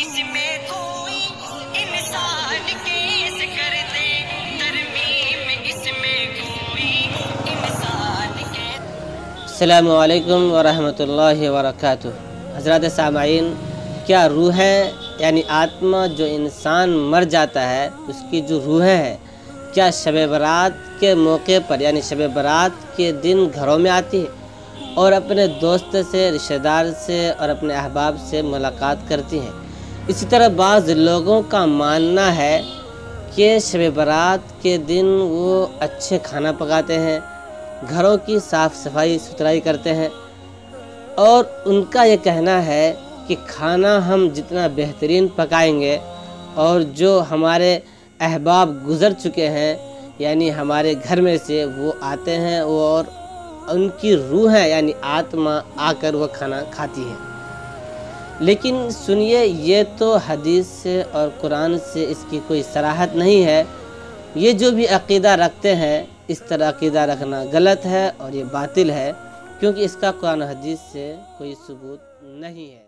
इसमें कोई इंसान कैसे कर दे तरमीम, इसमें कोई इंसान के। अस्सलामु अलैकुम वरहमतुल्लाहि वबरकातुहू। हज़रात सामाईन, क्या रूहें यानी आत्मा जो इंसान मर जाता है उसकी जो रूहें हैं, क्या शब बारात के मौके पर यानी शब बारात के दिन घरों में आती है और अपने दोस्त से, रिश्तेदार से और अपने अहबाब से मुलाकात करती हैं। इसी तरह बाज़ लोगों का मानना है कि शब बारात के दिन वो अच्छे खाना पकाते हैं, घरों की साफ़ सफाई सुथराई करते हैं और उनका ये कहना है कि खाना हम जितना बेहतरीन पकाएंगे और जो हमारे अहबाब गुज़र चुके हैं यानी हमारे घर में से वो आते हैं और उनकी रूहें यानी आत्मा आकर वो खाना खाती है। लेकिन सुनिए, ये तो हदीस से और कुरान से इसकी कोई सराहत नहीं है। ये जो भी अक़ीदा रखते हैं, इस तरह अक़ीदा रखना गलत है और ये बातिल है, क्योंकि इसका कुरान हदीस से कोई सबूत नहीं है।